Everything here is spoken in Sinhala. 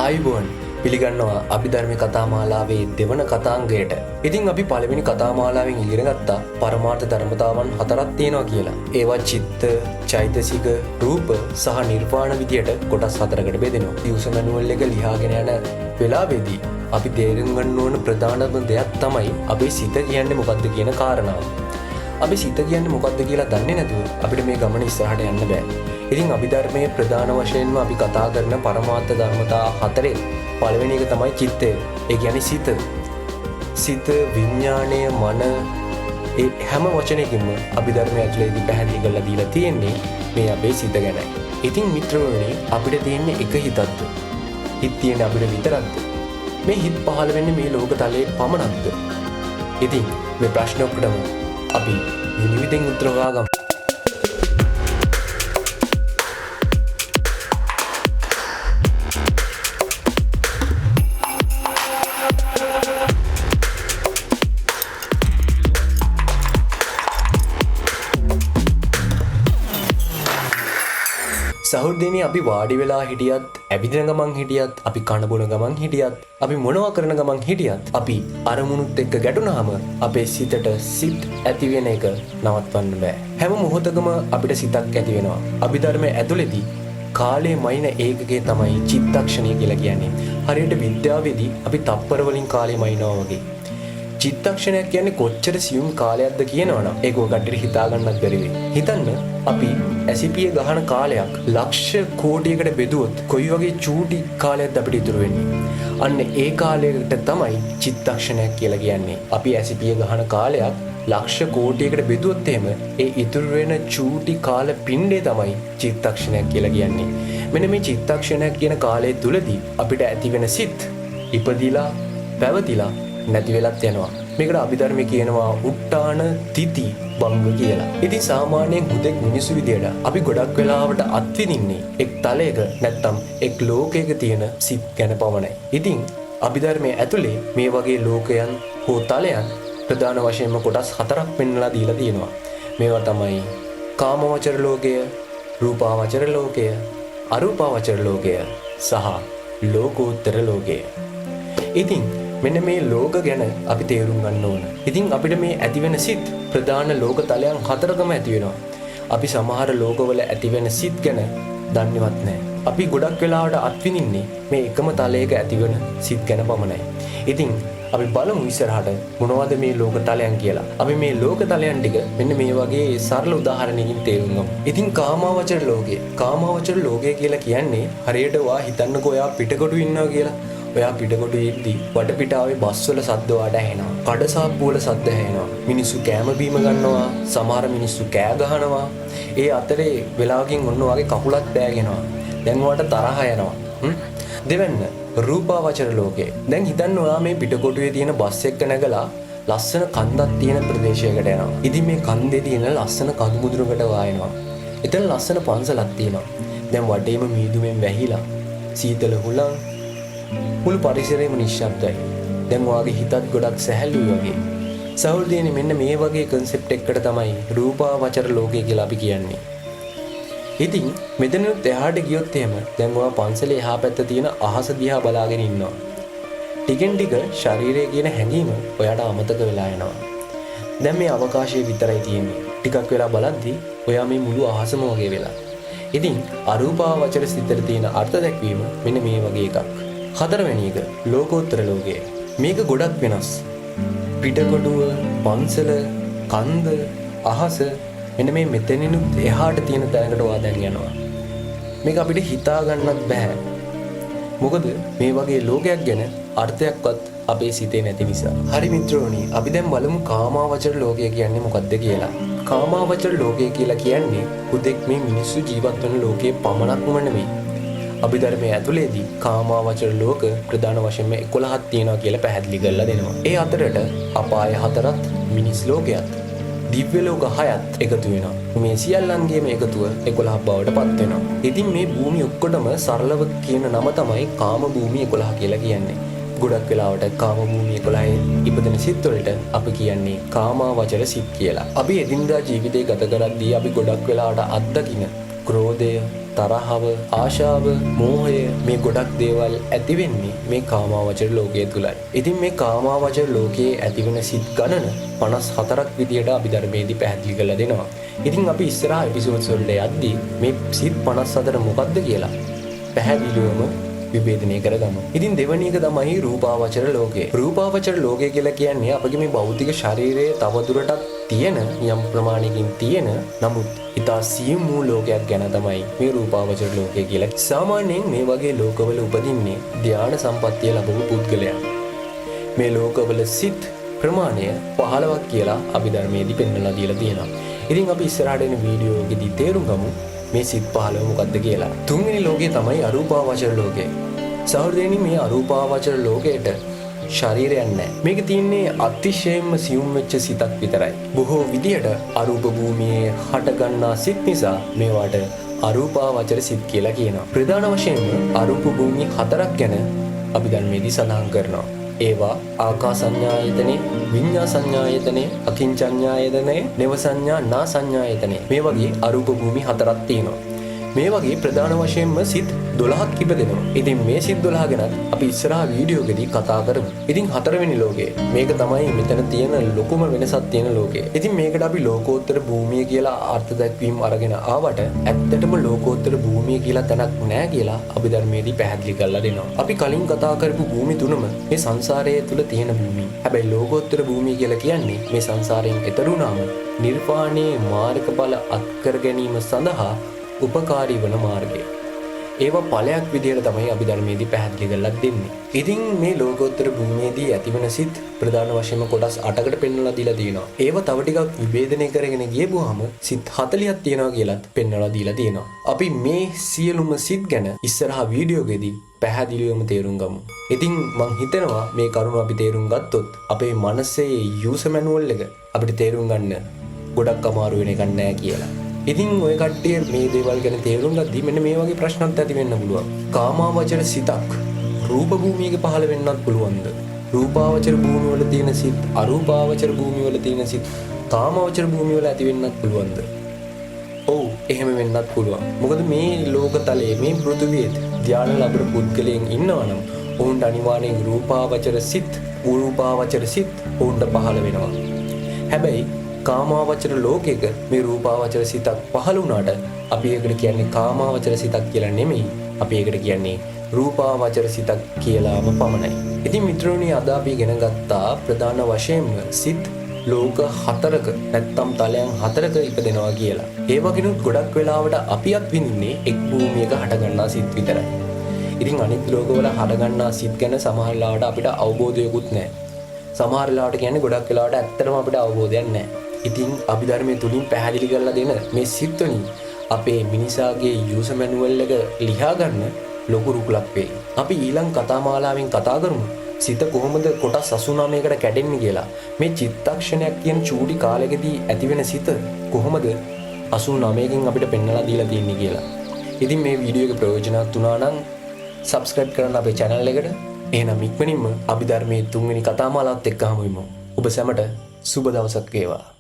ආයුබෝවන් පිළිගන්නවා අභිධර්ම කතා මාලාවේ දෙවන කතාංගයට. ඉතින් අපි පළවෙනි කතා මාලාවෙන් ඉගෙන ගත්තා පරමාර්ථ ධර්මතාවන් 4ක් තියෙනවා කියලා. ඒවා චිත්ත, චෛතසික, රූප සහ නිර්වාණ විදියට කොටස් 4කට බෙදෙනවා. යූසර් මැනුවල් එක ලියාගෙන යන වෙලාවේදී අපි තේරුම් ගන්න ඕන ප්‍රධානම දෙයක් තමයි අපේ සිත කියන්නේ මොකක්ද කියන කාරණාව. අපි සිත කියන්නේ මොකක්ද කියලා දන්නේ නැතුව අපිට මේ ගමන ඉස්සරහට යන්න බෑ. ඉතින් අභිධර්මයේ ප්‍රධාන වශයෙන්ම අපි කතා කරන පරමාර්ථ ධර්මතා 4 පළවෙනි එක තමයි චිත්තය. ඒ කියන්නේ සිත. සිත, විඥාණය, මන ඒ හැම වචනයකින්ම අභිධර්මය ඇතුළේදී පැහැදිලි කරලා දීලා තියෙන්නේ මේ අපේ සිත ගැනයි. ඉතින් මිත්‍රවරුනි අපිට තියෙන්නේ එක හිතක්ද? හිත තියෙන්නේ අපිට විතරක්ද? මේ හිත පහළ වෙන්නේ මේ ලෝක තලයේ පමණක්ද? ඉතින් මේ ප්‍රශ්න ඔක්කොටම අපි විනිවිදින් උත්තර හොයාගමු. සහෘදයනි අපි වාඩි වෙලා හිටියත්, ඇවිදින ගමන් හිටියත්, අපි කන බොන ගමන් හිටියත්, අපි මොනවා කරන ගමන් හිටියත්, අපි අරමුණුත් එක්ක ගැටුණාම අපේ සිතට සිත් ඇති වෙන එක නවත්වන්න බෑ. හැම මොහොතකම අපිට සිතක් ඇති වෙනවා. අභිධර්මයේ ඇතුළේදී කාලයේ මයින ඒකකේ තමයි චිත්තක්ෂණය කියලා කියන්නේ. හරියට විද්‍යාවේදී අපි තප්පර වලින් කාලය මයින්නවා වගේ. චිත්තක්ෂණයක් කියන්නේ කොච්චර සියුම් කාලයක්ද කියනවනම් ඒක ඔයගොල්ලන්ට හිතා ගන්නත් බැරි වෙයි. හිතන්න අපි ඇසිපිය ගහන කාලයක් ලක්ෂ කෝටියකට බෙදුවොත් කොයි වගේ චූටි කාලයක්ද අපිට ඉතුරු වෙන්නේ. අන්න ඒ කාලයකට තමයි චිත්තක්ෂණයක් කියලා කියන්නේ. අපි ඇසිපිය ගහන කාලයක් ලක්ෂ කෝටියකට බෙදුවොත් එහෙම ඒ ඉතුරු වෙන චූටි කාල පින්ඩේ තමයි චිත්තක්ෂණයක් කියලා කියන්නේ. මෙන්න මේ චිත්තක්ෂණයක් කියන කාලය තුලදී අපිට ඇති වෙන සිත් ඉපදිලා පැවතිලා නැති වෙලත් යනවා. මේකට අභිධර්මයේ කියනවා උට්ටාන තිති භංග කියලා. ඉතින් සාමාන්‍යයෙන් හුදෙක් මිනිස්සු විදියට අපි ගොඩක් වෙලාවට අත්විඳින්නේ එක් තලයක නැත්තම් එක් ලෝකයක තියෙන සිත් ගැන පමණයි. ඉතින් අභිධර්මයේ ඇතුලේ මේ වගේ ලෝකයන් හෝ තලයන් ප්‍රධාන වශයෙන්ම කොටස් 4ක් පෙන්වලා දීලා තියෙනවා. මේවා තමයි කාමවචර ලෝකය, රූපාවචර ලෝකය, අරූපාවචර ලෝකය සහ ලෝකෝත්තර ලෝකය. ඉතින් මෙන්න මේ ලෝක ගැන අපි තේරුම් ගන්න ඕන. ඉතින් අපිට මේ ඇති වෙන සිත් ප්‍රධාන ලෝක තලයන් 4කම ඇති වෙනවා. අපි සමහර ලෝකවල ඇති වෙන සිත් ගැන දන්නේවත් නැහැ. අපි ගොඩක් වෙලාවට අත්විඳින්නේ මේ එකම තලයක ඇතිවන සිත් ගැන පමණයි. ඉතින් අපි බලමු ඉස්සරහට මොනවද මේ ලෝක තලයන් කියලා. අපි මේ ලෝක තලයන් ටික මෙන්න මේ වගේ සරල උදාහරණයකින් තේරුම් ගමු. ඉතින් කාමාවචර ලෝකය. කාමාවචර ලෝකය කියලා කියන්නේ හරියට ඔයා හිතන්නකෝ ඔයා පිටකොටු ඉන්නවා කියලා. ඔයා පිටකොටු ඉද්දී වටපිටාවේ බස්වල සද්ද වඩ ඇහෙනවා. කඩසාප්පු වල සද්ද ඇහෙනවා. මිනිස්සු කෑම බීම ගන්නවා. සමහර මිනිස්සු කෑ ගහනවා. ඒ අතරේ වෙලාවකින් ඔන්න ඔයාගේ කකුලත් බෑගෙනවා. දැන් ඔයාට තරහ යනවා. දෙවන්න රූපාවචර ලෝකේ. දැන් හිතන්න ඔයා මේ පිටකොටුවේ තියෙන බස් එක නැගලා ලස්සන කන්දක් තියෙන ප්‍රදේශයකට යනවා. ඉතින් මේ කන්දේ තියෙන ලස්සන කඳු මුදුනකට වායනවා. එතන ලස්සන පන්සලක් තියෙනවා. දැන් වටේම මීදුමෙන් වැහිලා සීතල හුලං මුළු පරිසරයම නිශ්ශබ්දයි. දැන් ඔයාගේ හිතත් ගොඩක් සැහැල්ලුයි වගේ. සහෘදයනි මෙන්න මේ වගේ concept එකකට තමයි රූපාවචර ලෝකය කියලා අපි කියන්නේ. ඉතින් මෙතනත් එහාට ගියොත් එහෙම දැන් ඔයා පන්සලේ එහා පැත්තේ තියෙන අහස දිහා බලාගෙන ඉන්නවා. ටිකෙන් ටික ශරීරය කියන හැඟීම ඔයාට අමතක වෙලා යනවා. දැන් මේ අවකාශයේ විතරයි තියෙන්නේ. ටිකක් වෙලා බලද්දී ඔයා මේ මුළු අහසම වගේ වෙලා. ඉතින් අරූපාවචර සිතට තියෙන අර්ථ දැක්වීම මෙන්න මේ වගේ එකක්. හතරවෙනි එක ලෝකෝත්තර ලෝකය. මේක ගොඩක් වෙනස්. පිටකොටුව, පන්සල, කන්ද, අහස මෙන්න මේ මෙතනිනුත් එහාට තියෙන තැනකට ඔයා දැන් යනවා. මේක අපිට හිතා ගන්නත් බෑ. මොකද මේ වගේ ලෝකයක් ගැන අර්ථයක්වත් අපේ සිතේ නැති නිසා. හරි මිත්‍රෝනි, අපි දැන් බලමු කාමාවචර ලෝකය කියන්නේ මොකක්ද කියලා. කාමාවචර ලෝකය කියලා කියන්නේ හුදෙක් මේ මිනිස්සු ජීවත් වන ලෝකයේ පමණක්ම නෙමෙයි. අභිධර්මයේ ඇතුළේදී කාමාවචර ලෝක ප්‍රධාන වශයෙන්ම 11ක් තියෙනවා කියලා පැහැදිලි කරලා දෙනවා. ඒ අතරට අපාය 4ත්, මිනිස් ලෝකයත්, දිව්‍ය ලෝක 6ත් එකතු වෙනවා. මේ සියල්ලන්ගේම එකතුව 11ක් බවට පත් වෙනවා. ඉතින් මේ භූමිය ඔක්කොටම සරලව කියන නම තමයි කාම භූමිය 11 කියලා කියන්නේ. ගොඩක් වෙලාවට කාම භූමිය 11 ඉපදෙන සිත් වලට අපි කියන්නේ කාමාවචර සිත් කියලා. අපි එදිනදා ජීවිතේ ගත කරද්දී අපි ගොඩක් වෙලාවට අත්දකින ක්‍රෝධය, තරහව, ආශාව, මෝහය මේ ගොඩක් දේවල් ඇති වෙන්නේ මේ කාමාවචර ලෝකයේ තුලයි. ඉතින් මේ කාමාවචර ලෝකයේ ඇතිවන සිත් ගණන 54ක් විදියට අභිධර්මයේදී පැහැදිලි කරලා දෙනවා. ඉතින් අපි ඉස්සරහා එපිසෝඩ්ස් වලට යද්දී මේ සිත් 54 මොකක්ද කියලා පැහැදිලිවම විභේදනය කරගමු. ඉතින් දෙවැනි එක තමයි රූපාවචර ලෝකය. රූපාවචර ලෝකය කියලා කියන්නේ අපගේ මේ භෞතික ශරීරයේ තවදුරටත් තියෙන යම් ප්‍රමාණයකින් තියෙන නමුත් ඉතා සියුම් වූ ලෝකයක් ගැන තමයි මේ රූපාවචර ලෝකය කියලා. සාමාන්‍යයෙන් මේ වගේ ලෝකවල උපදින්නේ ධ්‍යාන සම්පත්තිය ලැබපු පුද්ගලයන්. මේ ලෝකවල සිත් ප්‍රමාණය 15ක් කියලා අභිධර්මයේදී පෙන්වලා දීලා තියෙනවා. ඉතින් අපි ඉස්සරහට එන වීඩියෝ එකේදී තේරුම් ගමු මේ සිත් 15 මොකක්ද කියලා. තුන්වෙනි ලෝකය තමයි අරූපාවචර ලෝකය. සහෘදයනි මේ අරූපාවචර ලෝකයට ශරීරයක් නැහැ. මේක තියෙන්නේ අතිශයින්ම සියුම් වෙච්ච සිතක් විතරයි. බොහෝ විදියට අරූප භූමියේ හටගන්නා සිත් නිසා මේවට අරූපාවචර සිත් කියලා කියනවා. ප්‍රධාන වශයෙන්ම අරූප භූමි 4ක් ගැන අභිධර්මයේදී සඳහන් කරනවා. ඒවා ආකාසඤ්ඤායතනෙ, විඤ්ඤාසඤ්ඤායතනෙ, අකින්චඤ්ඤායතනෙ, නව සංඥා, නා සංඥායතනෙ. මේ වගේ අරූප භූමි 4ක් තියෙනවා. මේ වගේ ප්‍රධාන වශයෙන්ම සිත් 12ක් ඉපදෙනවා. ඉතින් මේ සිත් 12 ගැන අපි ඉස්සරහා වීඩියෝ එකදී කතා කරමු. ඉතින් හතරවෙනි ලෝකය. මේක තමයි මෙතන තියෙන ලොකුම වෙනසක් තියෙන ලෝකය. ඉතින් මේකට අපි ලෝකෝත්තර භූමිය කියලා අර්ථ දැක්වීම අරගෙන ආවට ඇත්තටම ලෝකෝත්තර භූමිය කියලා තැනක් නැහැ කියලා අභිධර්මයේදී පැහැදිලි කරලා දෙනවා. අපි කලින් කතා කරපු භූමි තුනම මේ සංසාරයේ තුල තියෙන භූමි. හැබැයි ලෝකෝත්තර භූමිය කියලා කියන්නේ මේ සංසාරයෙන් එතර වුණාම නිර්වාණයේ මාර්ගඵල අත්කර ගැනීම සඳහා උපකාරී වන මාර්ගය. ඒවා ඵලයක් විදියට තමයි අභිධර්මයේදී පැහැදිලි කරලා දෙන්නේ. ඉතින් මේ ලෝකෝත්තර භූමියේදී ඇතිවන සිත් ප්‍රධාන වශයෙන්ම කොටස් 8කට පෙන්වලා දීලා තියෙනවා. ඒව තව ටිකක් විභේදනය කරගෙන ගියපුවාම සිත් 40ක් තියෙනවා කියලාත් පෙන්වලා දීලා තියෙනවා. අපි මේ සියලුම සිත් ගැන ඉස්සරහා වීඩියෝ එකේදී පැහැදිලිවම තේරුම් ගමු. ඉතින් මං හිතනවා මේ කරුණ අපි තේරුම් ගත්තොත් අපේ මනසේ යූසර් මැනුවල් එක අපිට තේරුම් ගන්න ගොඩක් අමාරු වෙන එකක් නෑ කියලා. ඉතින් ඔය කට්ටිය මේ දේවල් ගැන තේරුම් ගද්දී මෙන්න මේ වගේ ප්‍රශ්නත් ඇති වෙන්න පුළුවන්. කාමාවචර සිතක් රූප භූමියක පහළ වෙන්නත් පුළුවන්ද? රූපාවචර භූමිය වල තියෙන සිත් අරූපාවචර භූමිය වල තියෙන සිත් කාමාවචර භූමිය වල ඇති වෙන්නත් පුළුවන්ද? ඔව් එහෙම වෙන්නත් පුළුවන්. මොකද මේ ලෝකතලයේ මේ පෘථිවියේ ධ්‍යාන ලැබුණු පුද්ගලයන් ඉන්නවා නම් ඔවුන්ට අනිවාර්යෙන් රූපාවචර සිත්, අරූපාවචර සිත් ඔවුන්ට පහළ වෙනවා. හැබැයි කාමාවචර ලෝකයක මේ රූපාවචර සිතක් පහළ වුණාට අපි ඒකට කියන්නේ කාමාවචර සිතක් කියලා නෙමෙයි. අපි ඒකට කියන්නේ රූපාවචර සිතක් කියලාම පමණයි. ඉතින් මිත්‍රෝනි අද අපි ඉගෙන ගත්තා ප්‍රධාන වශයෙන්ම සිත් ලෝක 4ක නැත්නම් තලයන් 4ක ඉපදෙනවා කියලා. ඒ වගේනුත් ගොඩක් වෙලාවට අපිත් විඳින්නේ එක් භූමියක හටගන්නා සිත් විතරයි. ඉතින් අනිත් ලෝකවල හටගන්නා සිත් ගැන සමහර වෙලාවට අපිට අවබෝධයකුත් නැහැ. සමහර වෙලාවට කියන්නේ ගොඩක් වෙලාවට ඇත්තටම අපිට අවබෝධයක් නැහැ. ඉතින් අභිධර්මයේ තුලින් පැහැදිලි කරලා දෙන මේ සිත් වලින් අපේ මිනිසාගේ යූසර් මැනුවල් එක ලියා ගන්න ලොකු රුකුලක් වෙයි. අපි ඊළඟ කතා මාලාවෙන් කතා කරමු සිත කොහොමද කොටස් 89කට කැඩෙන්නේ කියලා. මේ චිත්තක්ෂණයක් කියන චූටි කාලෙකදී ඇතිවෙන සිත කොහොමද 89කින් අපිට පෙන්වලා දීලා තියෙන්නේ කියලා. ඉතින් මේ වීඩියෝ එක ප්‍රයෝජනවත් වුණා නම් subscribe කරන්න අපේ channel එකට. එහෙනම් ඉක්මනින්ම අභිධර්මයේ 3 වෙනි කතා මාලාවත් එක්ක හමු වෙමු. ඔබ සැමට සුබ දවසක් වේවා.